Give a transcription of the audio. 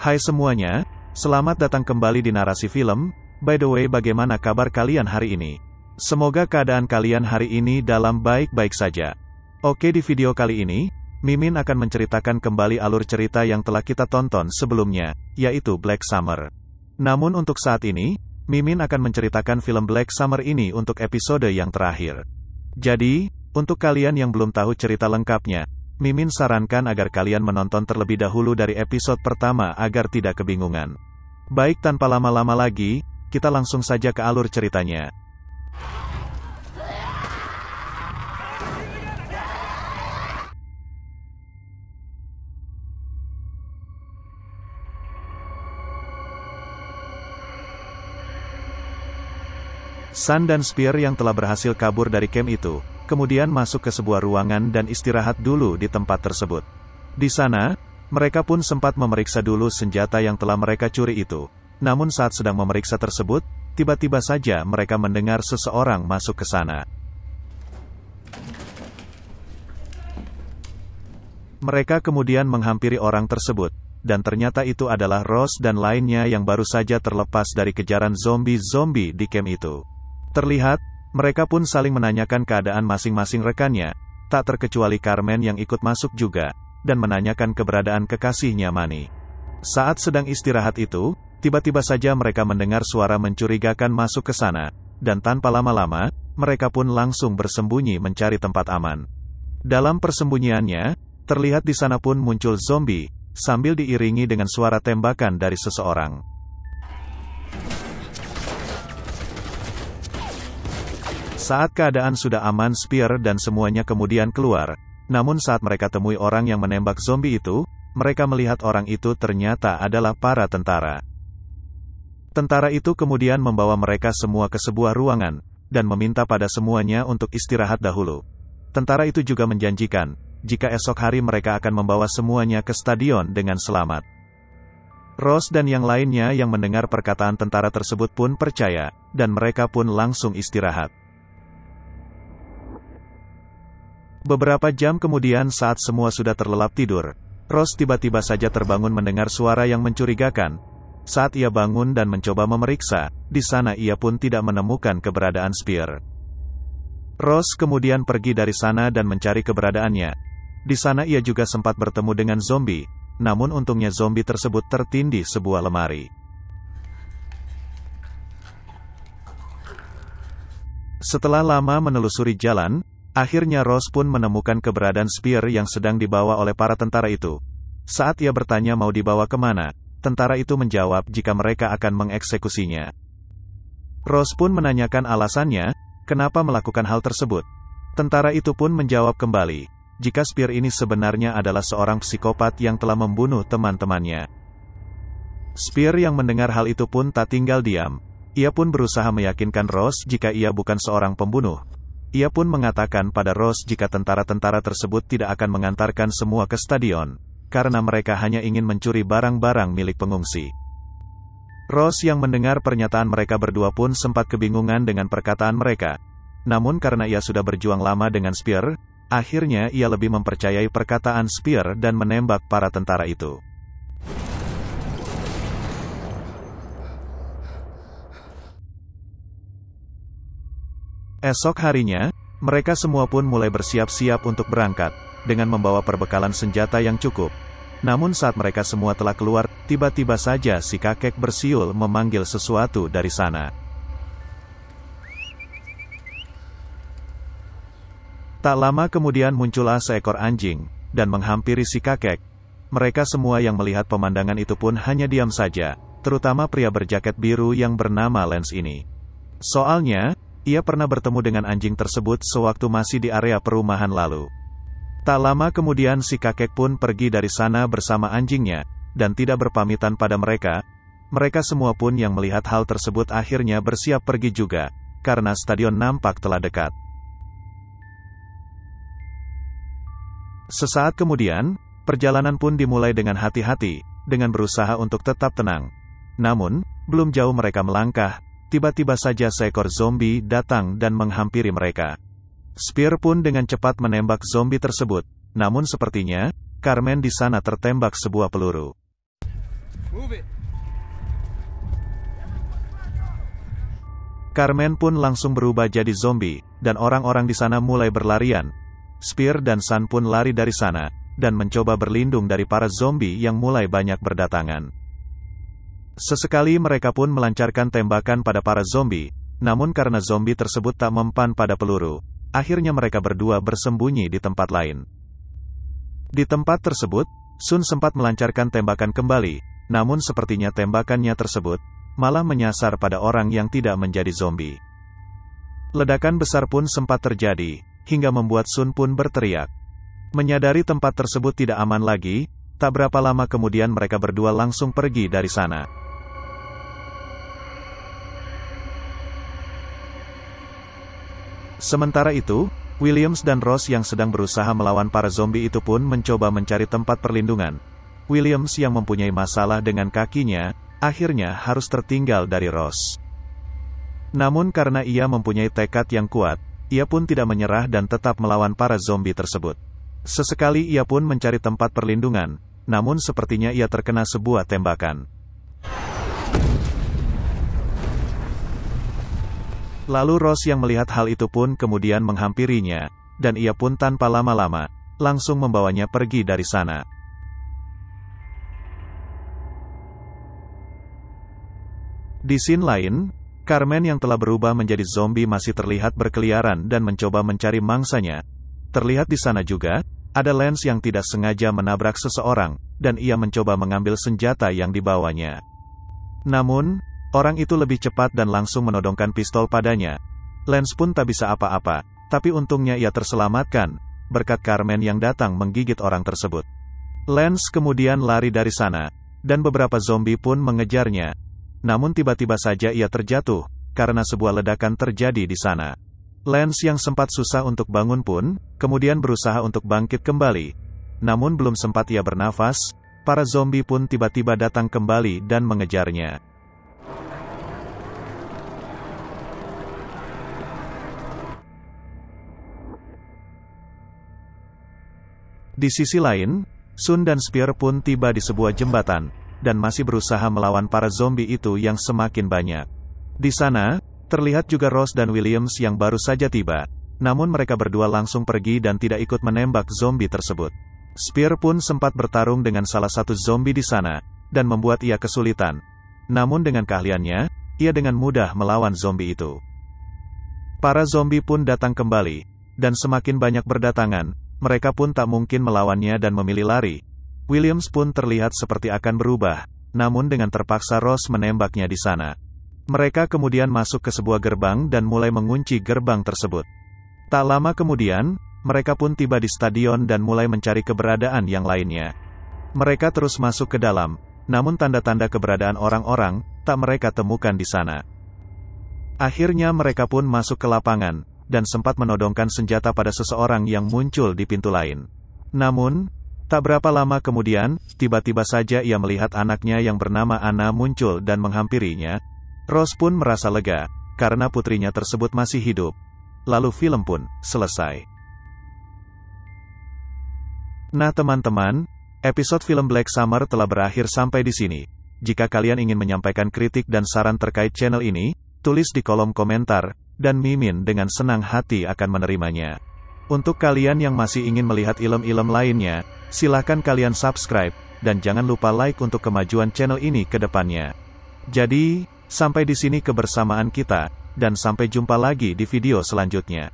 Hai semuanya, selamat datang kembali di Narasi Film. By the way, bagaimana kabar kalian hari ini? Semoga keadaan kalian hari ini dalam baik-baik saja. Oke, di video kali ini, Mimin akan menceritakan kembali alur cerita yang telah kita tonton sebelumnya, yaitu Black Summer. Namun untuk saat ini, Mimin akan menceritakan film Black Summer ini untuk episode yang terakhir. Jadi, untuk kalian yang belum tahu cerita lengkapnya, Mimin sarankan agar kalian menonton terlebih dahulu dari episode pertama agar tidak kebingungan. Baik, tanpa lama-lama lagi, kita langsung saja ke alur ceritanya. Sun dan Spear yang telah berhasil kabur dari camp itu, kemudian masuk ke sebuah ruangan dan istirahat dulu di tempat tersebut. Di sana, mereka pun sempat memeriksa dulu senjata yang telah mereka curi itu. Namun saat sedang memeriksa tersebut, tiba-tiba saja mereka mendengar seseorang masuk ke sana. Mereka kemudian menghampiri orang tersebut, dan ternyata itu adalah Rose dan lainnya yang baru saja terlepas dari kejaran zombie-zombie di camp itu. Terlihat, mereka pun saling menanyakan keadaan masing-masing rekannya, tak terkecuali Carmen yang ikut masuk juga, dan menanyakan keberadaan kekasihnya Manny. Saat sedang istirahat itu, tiba-tiba saja mereka mendengar suara mencurigakan masuk ke sana, dan tanpa lama-lama, mereka pun langsung bersembunyi mencari tempat aman. Dalam persembunyiannya, terlihat di sana pun muncul zombie, sambil diiringi dengan suara tembakan dari seseorang. Saat keadaan sudah aman, Spear dan semuanya kemudian keluar. Namun saat mereka temui orang yang menembak zombie itu, mereka melihat orang itu ternyata adalah para tentara. Tentara itu kemudian membawa mereka semua ke sebuah ruangan, dan meminta pada semuanya untuk istirahat dahulu. Tentara itu juga menjanjikan, jika esok hari mereka akan membawa semuanya ke stadion dengan selamat. Rose dan yang lainnya yang mendengar perkataan tentara tersebut pun percaya, dan mereka pun langsung istirahat. Beberapa jam kemudian saat semua sudah terlelap tidur, Rose tiba-tiba saja terbangun mendengar suara yang mencurigakan. Saat ia bangun dan mencoba memeriksa, di sana ia pun tidak menemukan keberadaan Spear. Rose kemudian pergi dari sana dan mencari keberadaannya. Di sana ia juga sempat bertemu dengan zombie, namun untungnya zombie tersebut tertindih sebuah lemari. Setelah lama menelusuri jalan, akhirnya Rose pun menemukan keberadaan Spear yang sedang dibawa oleh para tentara itu. Saat ia bertanya mau dibawa kemana, tentara itu menjawab jika mereka akan mengeksekusinya. Rose pun menanyakan alasannya, kenapa melakukan hal tersebut. Tentara itu pun menjawab kembali, jika Spear ini sebenarnya adalah seorang psikopat yang telah membunuh teman-temannya. Spear yang mendengar hal itu pun tak tinggal diam. Ia pun berusaha meyakinkan Rose jika ia bukan seorang pembunuh. Ia pun mengatakan pada Rose jika tentara-tentara tersebut tidak akan mengantarkan semua ke stadion, karena mereka hanya ingin mencuri barang-barang milik pengungsi. Rose yang mendengar pernyataan mereka berdua pun sempat kebingungan dengan perkataan mereka. Namun karena ia sudah berjuang lama dengan Spear, akhirnya ia lebih mempercayai perkataan Spear dan menembak para tentara itu. Esok harinya, mereka semua pun mulai bersiap-siap untuk berangkat, dengan membawa perbekalan senjata yang cukup. Namun saat mereka semua telah keluar, tiba-tiba saja si kakek bersiul memanggil sesuatu dari sana. Tak lama kemudian muncullah seekor anjing, dan menghampiri si kakek. Mereka semua yang melihat pemandangan itu pun hanya diam saja, terutama pria berjaket biru yang bernama Lance ini. Soalnya, ia pernah bertemu dengan anjing tersebut sewaktu masih di area perumahan lalu. Tak lama kemudian si kakek pun pergi dari sana bersama anjingnya, dan tidak berpamitan pada mereka. Mereka semua pun yang melihat hal tersebut akhirnya bersiap pergi juga, karena stadion nampak telah dekat. Sesaat kemudian, perjalanan pun dimulai dengan hati-hati, dengan berusaha untuk tetap tenang. Namun, belum jauh mereka melangkah, tiba-tiba saja seekor zombie datang dan menghampiri mereka. Spear pun dengan cepat menembak zombie tersebut, namun sepertinya, Carmen di sana tertembak sebuah peluru. Carmen pun langsung berubah jadi zombie, dan orang-orang di sana mulai berlarian. Spear dan Sun pun lari dari sana, dan mencoba berlindung dari para zombie yang mulai banyak berdatangan. Sesekali mereka pun melancarkan tembakan pada para zombie, namun karena zombie tersebut tak mempan pada peluru, akhirnya mereka berdua bersembunyi di tempat lain. Di tempat tersebut, Sun sempat melancarkan tembakan kembali, namun sepertinya tembakannya tersebut malah menyasar pada orang yang tidak menjadi zombie. Ledakan besar pun sempat terjadi, hingga membuat Sun pun berteriak. Menyadari tempat tersebut tidak aman lagi, tak berapa lama kemudian mereka berdua langsung pergi dari sana. Sementara itu, Williams dan Ross yang sedang berusaha melawan para zombie itu pun mencoba mencari tempat perlindungan. Williams yang mempunyai masalah dengan kakinya, akhirnya harus tertinggal dari Ross. Namun karena ia mempunyai tekad yang kuat, ia pun tidak menyerah dan tetap melawan para zombie tersebut. Sesekali ia pun mencari tempat perlindungan, namun sepertinya ia terkena sebuah tembakan. Lalu Ross yang melihat hal itu pun kemudian menghampirinya, dan ia pun tanpa lama-lama, langsung membawanya pergi dari sana. Di scene lain, Carmen yang telah berubah menjadi zombie masih terlihat berkeliaran dan mencoba mencari mangsanya. Terlihat di sana juga, ada Lance yang tidak sengaja menabrak seseorang, dan ia mencoba mengambil senjata yang dibawanya. Namun, orang itu lebih cepat dan langsung menodongkan pistol padanya. Lance pun tak bisa apa-apa, tapi untungnya ia terselamatkan, berkat Carmen yang datang menggigit orang tersebut. Lance kemudian lari dari sana, dan beberapa zombie pun mengejarnya. Namun tiba-tiba saja ia terjatuh, karena sebuah ledakan terjadi di sana. Lance yang sempat susah untuk bangun pun, kemudian berusaha untuk bangkit kembali. Namun belum sempat ia bernafas, para zombie pun tiba-tiba datang kembali dan mengejarnya. Di sisi lain, Sun dan Spear pun tiba di sebuah jembatan, dan masih berusaha melawan para zombie itu yang semakin banyak. Di sana, terlihat juga Ross dan Williams yang baru saja tiba, namun mereka berdua langsung pergi dan tidak ikut menembak zombie tersebut. Spear pun sempat bertarung dengan salah satu zombie di sana, dan membuat ia kesulitan. Namun dengan keahliannya, ia dengan mudah melawan zombie itu. Para zombie pun datang kembali, dan semakin banyak berdatangan, mereka pun tak mungkin melawannya dan memilih lari. Williams pun terlihat seperti akan berubah, namun dengan terpaksa Ross menembaknya di sana. Mereka kemudian masuk ke sebuah gerbang dan mulai mengunci gerbang tersebut. Tak lama kemudian, mereka pun tiba di stadion dan mulai mencari keberadaan yang lainnya. Mereka terus masuk ke dalam, namun tanda-tanda keberadaan orang-orang tak mereka temukan di sana. Akhirnya mereka pun masuk ke lapangan, dan sempat menodongkan senjata pada seseorang yang muncul di pintu lain. Namun, tak berapa lama kemudian, tiba-tiba saja ia melihat anaknya yang bernama Anna muncul dan menghampirinya. Ross pun merasa lega, karena putrinya tersebut masih hidup. Lalu film pun selesai. Nah teman-teman, episode film Black Summer telah berakhir sampai di sini. Jika kalian ingin menyampaikan kritik dan saran terkait channel ini, tulis di kolom komentar, dan Mimin dengan senang hati akan menerimanya. Untuk kalian yang masih ingin melihat film-film lainnya, silakan kalian subscribe, dan jangan lupa like untuk kemajuan channel ini ke depannya. Jadi, sampai di sini kebersamaan kita, dan sampai jumpa lagi di video selanjutnya.